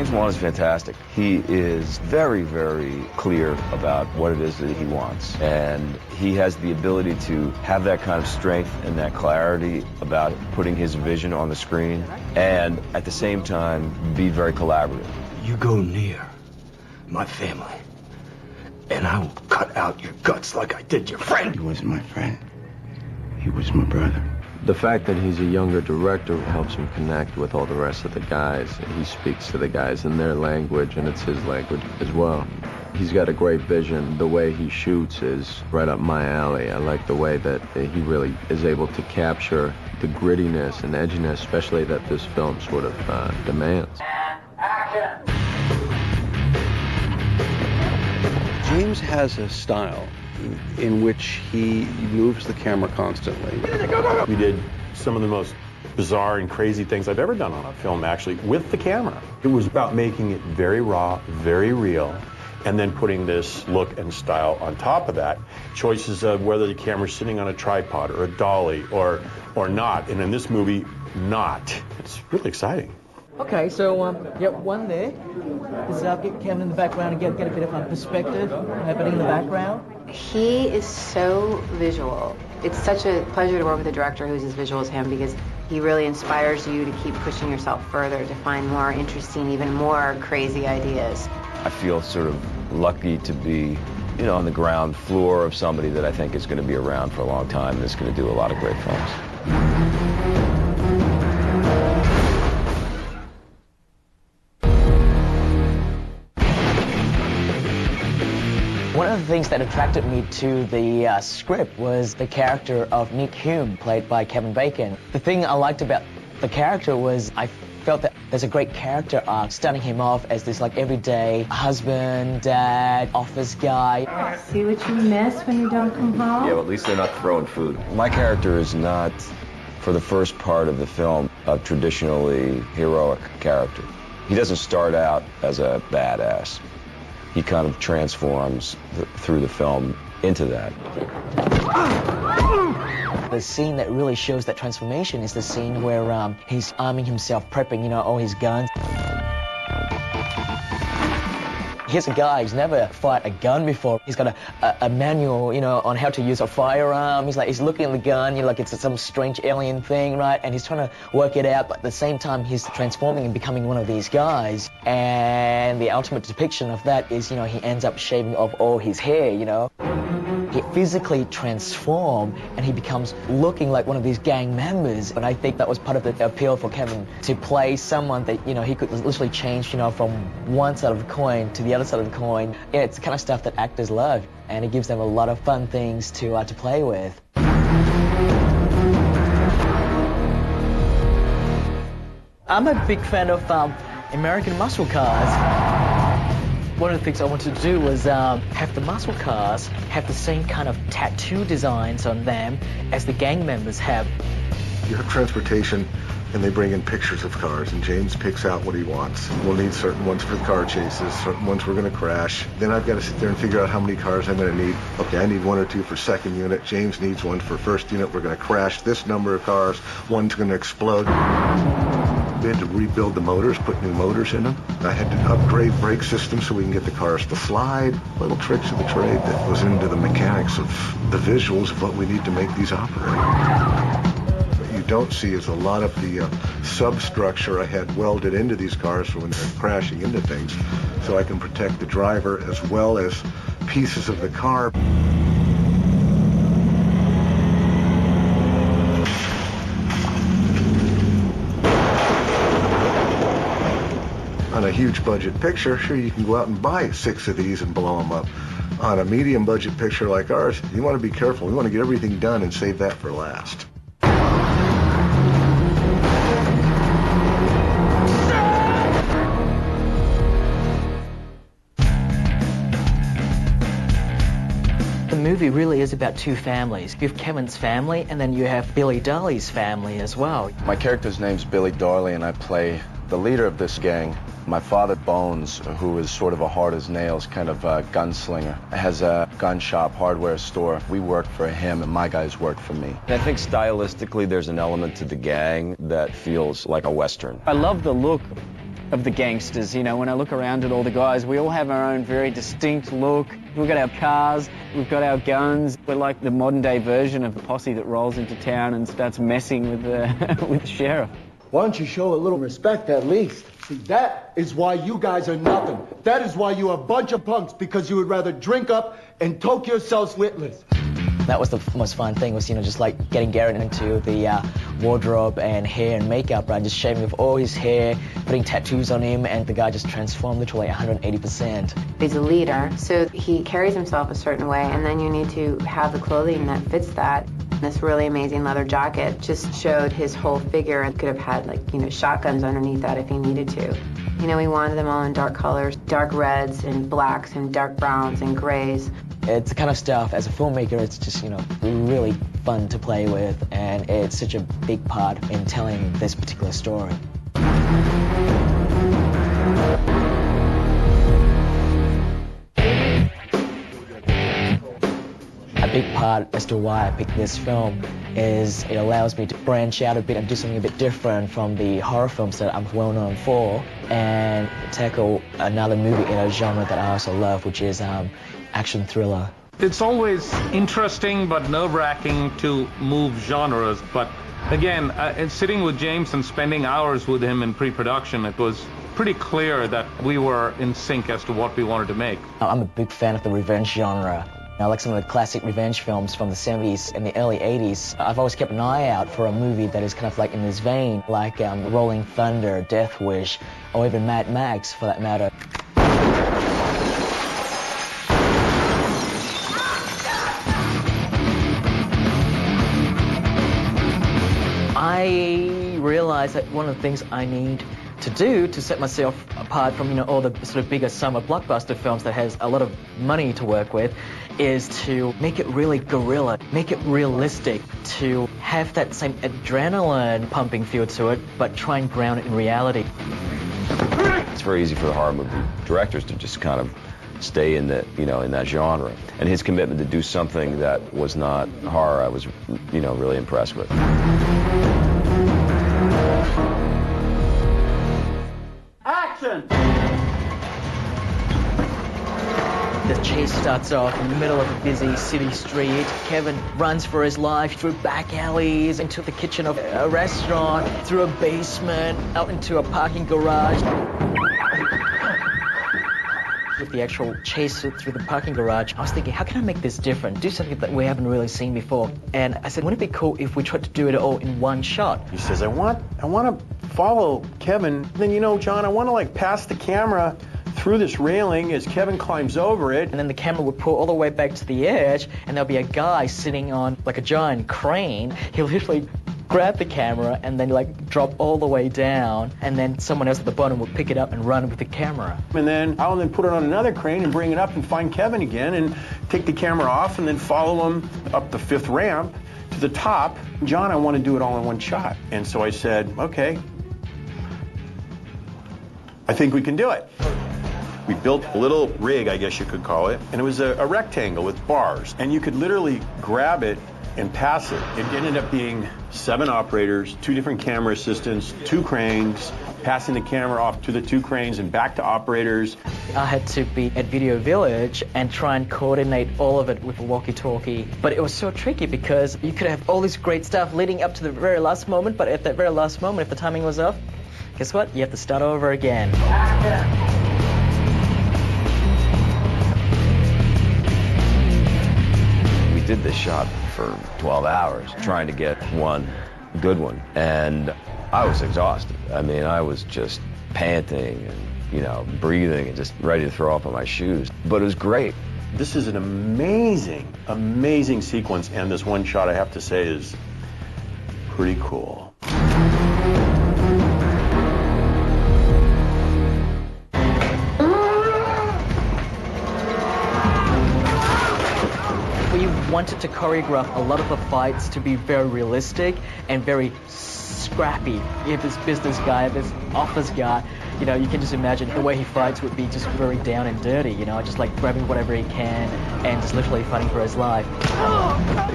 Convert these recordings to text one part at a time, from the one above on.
James Wan is fantastic. He is very, very clear about what it is that he wants. And he has the ability to have that kind of strength and that clarity about putting his vision on the screen and at the same time be very collaborative. You go near my family and I will cut out your guts like I did your friend. He wasn't my friend. He was my brother. The fact that he's a younger director helps him connect with all the rest of the guys. He speaks to the guys in their language, and it's his language as well. He's got a great vision. The way he shoots is right up my alley. I like the way that he really is able to capture the grittiness and edginess, especially that this film sort of demands. Action! James has a style in which he moves the camera constantly. We did some of the most bizarre and crazy things I've ever done on a film, actually, with the camera. It was about making it very raw, very real, and then putting this look and style on top of that. Choices of whether the camera's sitting on a tripod or a dolly or not, and in this movie, not. It's really exciting. Okay, so one there. This is get Kevin in the background and get a bit of perspective happening in the background. He is so visual. It's such a pleasure to work with a director who's as visual as him because he really inspires you to keep pushing yourself further to find more interesting, even more crazy ideas. I feel sort of lucky to be, on the ground floor of somebody that I think is going to be around for a long time and is going to do a lot of great films. One of the things that attracted me to the script was the character of Nick Hume, played by Kevin Bacon. The thing I liked about the character was I felt that there's a great character arc, starting him off as this everyday husband, dad, office guy. See what you miss when you don't come home? Yeah, well, at least they're not throwing food. My character is not, for the first part of the film, a traditionally heroic character. He doesn't start out as a badass. He kind of transforms through the film into that. The scene that really shows that transformation is the scene where he's arming himself, prepping, all his guns. Here's a guy who's never fired a gun before. He's got a manual, on how to use a firearm. He's looking at the gun, like it's some strange alien thing, right? And he's trying to work it out, but at the same time, he's transforming and becoming one of these guys. And the ultimate depiction of that is, he ends up shaving off all his hair, He physically transforms and he becomes looking like one of these gang members. And I think that was part of the appeal for Kevin, to play someone that, he could literally change, from one side of the coin to the other side of the coin. Yeah, it's the kind of stuff that actors love, and it gives them a lot of fun things to play with. I'm a big fan of American muscle cars. One of the things I wanted to do was have the muscle cars have the same kind of tattoo designs on them as the gang members have. You have transportation, and they bring in pictures of cars, and James picks out what he wants. We'll need certain ones for the car chases, certain ones we're going to crash. Then I've got to sit there and figure out how many cars I'm going to need. Okay, I need 1 or 2 for second unit. James needs 1 for first unit. We're going to crash this number of cars. One's going to explode. We had to rebuild the motors, put new motors in them. I had to upgrade brake systems so we can get the cars to slide. Little tricks of the trade that was into the mechanics of the visuals of what we need to make these operate. Don't see is a lot of the substructure I had welded into these cars for when they're crashing into things, so I can protect the driver as well as pieces of the car. On a huge budget picture, sure, you can go out and buy 6 of these and blow them up. On a medium budget picture like ours, you want to be careful. We want to get everything done and save that for last. The movie really is about 2 families. You have Kevin's family, and then you have Billy Darley's family as well. My character's name's Billy Darley, and I play the leader of this gang. My father, Bones, who is sort of a hard-as-nails kind of gunslinger, has a gun shop, hardware store. We work for him, and my guys work for me. I think stylistically there's an element to the gang that feels like a Western. I love the look of the gangsters. You know, when I look around at all the guys, we all have our own very distinct look. We've got our cars, we've got our guns. We're like the modern day version of the posse that rolls into town and starts messing with the, with the sheriff. Why don't you show a little respect at least? See, that is why you guys are nothing. That is why you're a bunch of punks, because you would rather drink up and toke yourselves witless. That was the most fun thing, was, you know, just like getting Garrett into the wardrobe and hair and makeup, right? Just shaving off all his hair, putting tattoos on him, and the guy just transformed literally 180%. He's a leader, so he carries himself a certain way, and then you need to have the clothing that fits that. This really amazing leather jacket just showed his whole figure and could have had, like, you know, shotguns underneath that if he needed to. You know, we wanted them all in dark colors, dark reds and blacks and dark browns and grays. It's the kind of stuff, as a filmmaker, it's just, you know, really fun to play with, and it's such a big part in telling this particular story. A big part as to why I picked this film is it allows me to branch out a bit and do something a bit different from the horror films that I'm well known for, and tackle another movie in a genre that I also love, which is action thriller. It's always interesting but nerve-wracking to move genres, but again, sitting with James and spending hours with him in pre-production, it was pretty clear that we were in sync as to what we wanted to make. I'm a big fan of the revenge genre. I like some of the classic revenge films from the 70s and the early 80s. I've always kept an eye out for a movie that is kind of like in this vein, like Rolling Thunder, Death Wish, or even Mad Max, for that matter. I realized that one of the things I need to do to set myself apart from, you know, all the sort of bigger summer blockbuster films that has a lot of money to work with is to make it really guerrilla, make it realistic, to have that same adrenaline pumping feel to it, but try and ground it in reality. It's very easy for the horror movie directors to just kind of stay in the, you know, in that genre. And his commitment to do something that was not horror, I was, you know, really impressed with. Action! The chase starts off in the middle of a busy city street. Kevin runs for his life through back alleys, into the kitchen of a restaurant, through a basement, out into a parking garage. With the actual chase through the parking garage, I was thinking, how can I make this different? Do something that we haven't really seen before. And I said, wouldn't it be cool if we tried to do it all in one shot? He says, I want to follow Kevin. Then, you know, John, I want to, like, pass the camera through this railing as Kevin climbs over it. And then the camera would pull all the way back to the edge, and there'll be a guy sitting on, like, a giant crane. He'll literally grab the camera and then, like, drop all the way down, and then someone else at the bottom will pick it up and run with the camera. And then I'll then put it on another crane and bring it up and find Kevin again and take the camera off and then follow him up the 5th ramp to the top. John, I want to do it all in one shot. And so I said, okay, I think we can do it. We built a little rig, I guess you could call it, and it was a rectangle with bars, and you could literally grab it and pass it. It ended up being 7 operators, 2 different camera assistants, 2 cranes, passing the camera off to the 2 cranes and back to operators. I had to be at Video Village and try and coordinate all of it with a walkie-talkie. But it was so tricky because you could have all this great stuff leading up to the very last moment, but at that very last moment, if the timing was off, guess what? You have to start over again. We did this shot for 12 hours trying to get one good one, and I was exhausted. I mean, I was just panting and, you know, breathing and just ready to throw up on my shoes. But it was great. This is an amazing, amazing sequence, and this one shot, I have to say, is pretty cool. We wanted to choreograph a lot of the fights to be very realistic and very scrappy. You have this business guy, this office guy, you know, you can just imagine the way he fights would be just very down and dirty, you know, just like grabbing whatever he can and just literally fighting for his life.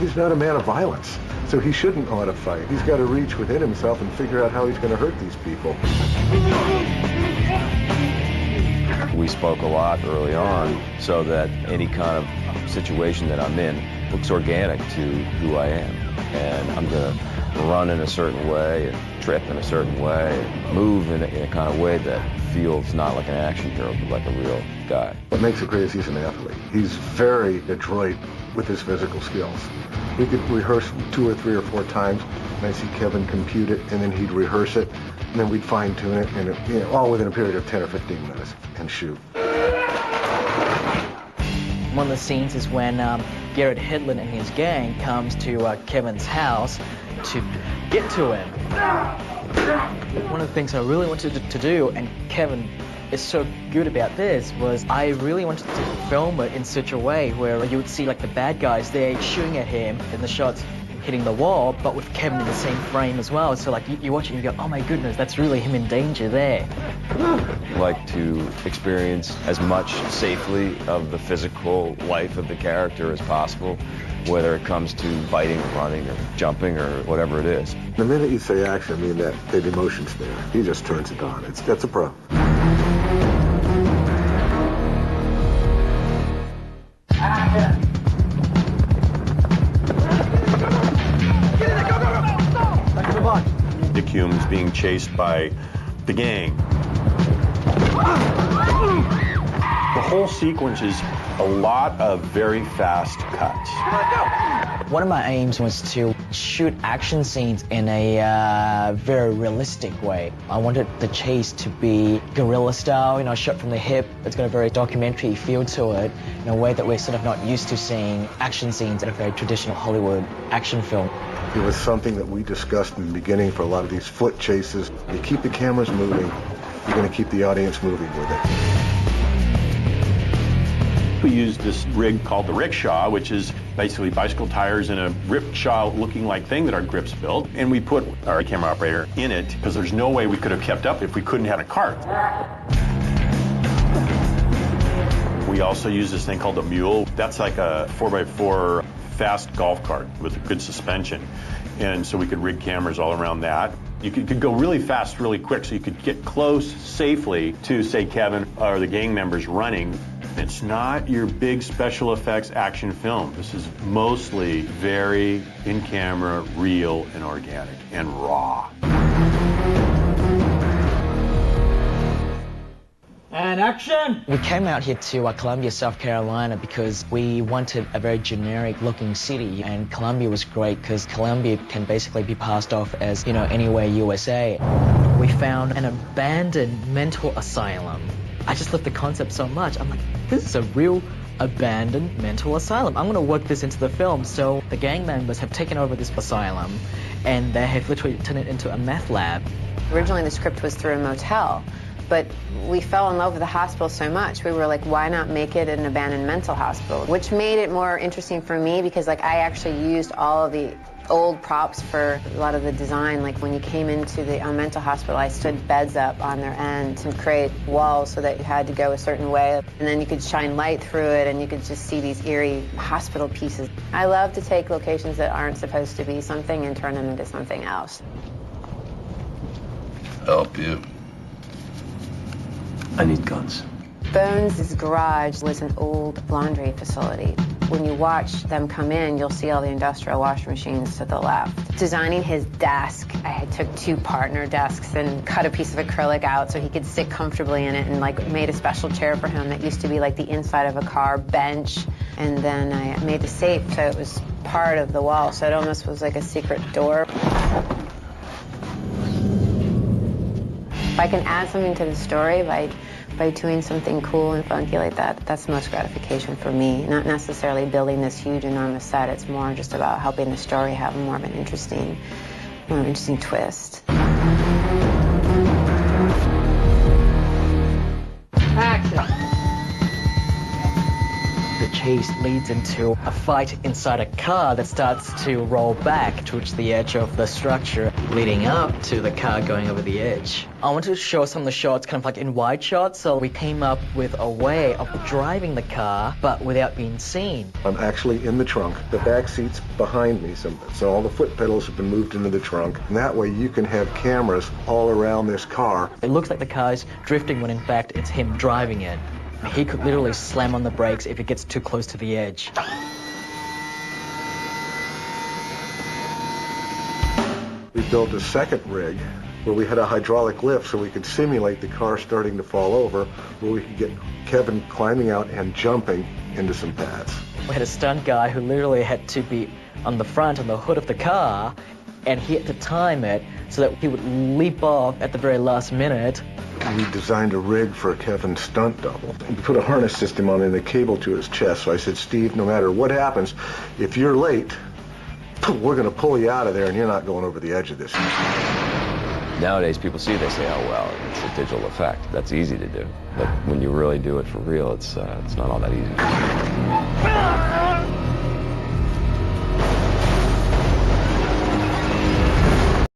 He's not a man of violence, so he shouldn't know how to fight. He's got to reach within himself and figure out how he's going to hurt these people. We spoke a lot early on so that any kind of situation that I'm in looks organic to who I am. And I'm going to run in a certain way and trip in a certain way and move in a kind of way that feels not like an action hero, but like a real guy. What makes it great is he's an athlete. He's very adroit with his physical skills. We could rehearse 2 or 3 or 4 times, and I see Kevin compute it, and then he'd rehearse it, and then we'd fine-tune it, and all within a period of 10 or 15 minutes, and shoot. One of the scenes is when Garrett Hedlund and his gang comes to Kevin's house to get to him. One of the things I really wanted to do, and Kevin is so good about this, was I really wanted to film it in such a way where you would see like the bad guys there shooting at him and the shots hitting the wall, but with Kevin in the same frame as well. So like you watch it and you go, oh my goodness, that's really him in danger there. I like to experience as much safely of the physical life of the character as possible, whether it comes to fighting or running or jumping or whatever it is. The minute you say action, I mean that emotion's there. He just turns it on. That's a pro. Hume is being chased by the gang. The whole sequence is a lot of very fast cuts. One of my aims was to shoot action scenes in a very realistic way. I wanted the chase to be guerrilla style, shot from the hip. It's got a very documentary feel to it, in a way that we're sort of not used to seeing action scenes in a very traditional Hollywood action film. It was something that we discussed in the beginning for a lot of these foot chases. You keep the cameras moving, you're going to keep the audience moving with it. We used this rig called the rickshaw, which is basically bicycle tires and a rickshaw-looking like thing that our grips built. And we put our camera operator in it because there's no way we could have kept up if we couldn't have a cart. We also use this thing called a mule. That's like a 4x4 fast golf cart with a good suspension. And so we could rig cameras all around that. You could go really fast, really quick, so you could get close safely to, say, Kevin or the gang members running. It's not your big special effects action film. This is mostly very in-camera, real, and organic, and raw. And action! We came out here to Columbia, South Carolina because we wanted a very generic looking city, and Columbia was great because Columbia can basically be passed off as, anywhere USA. We found an abandoned mental asylum. I just love the concept so much. I'm like, this is a real abandoned mental asylum. I'm gonna work this into the film. So the gang members have taken over this asylum and they have literally turned it into a meth lab. Originally the script was through a motel, but we fell in love with the hospital so much, we were like, why not make it an abandoned mental hospital? Which made it more interesting for me because I actually used all of the old props for a lot of the design. Like when you came into the mental hospital, I stood beds up on their end to create walls so that you had to go a certain way. And then you could shine light through it and you could just see these eerie hospital pieces. I love to take locations that aren't supposed to be something and turn them into something else. Help you. I need guns. Bones' garage was an old laundry facility. When you watch them come in, you'll see all the industrial washing machines to the left. Designing his desk, I took 2 partner desks and cut a piece of acrylic out so he could sit comfortably in it, and made a special chair for him that used to be like the inside of a car bench. And then I made the safe so it was part of the wall, so it almost was like a secret door. If I can add something to the story by doing something cool and funky like that, that's the most gratification for me. Not necessarily building this huge, enormous set. It's more just about helping the story have more of an interesting twist. The piece leads into a fight inside a car that starts to roll back towards the edge of the structure, leading up to the car going over the edge. I wanted to show some of the shots kind of like in wide shots, so we came up with a way of driving the car, but without being seen. I'm actually in the trunk. The back seat's behind me, so all the foot pedals have been moved into the trunk. And that way you can have cameras all around this car. It looks like the car is drifting when in fact it's him driving it. He could literally slam on the brakes if it gets too close to the edge. We built a second rig where we had a hydraulic lift so we could simulate the car starting to fall over, where we could get Kevin climbing out and jumping into some pads. We had a stunt guy who literally had to be on the front, on the hood of the car, and he had to time it so that he would leap off at the very last minute. We designed a rig for Kevin's stunt double. We put a harness system on it and a cable to his chest. So I said, Steve, no matter what happens, if you're late, we're going to pull you out of there and you're not going over the edge of this. Nowadays, people see it, they say, oh, well, it's a digital effect. That's easy to do. But when you really do it for real, it's not all that easy.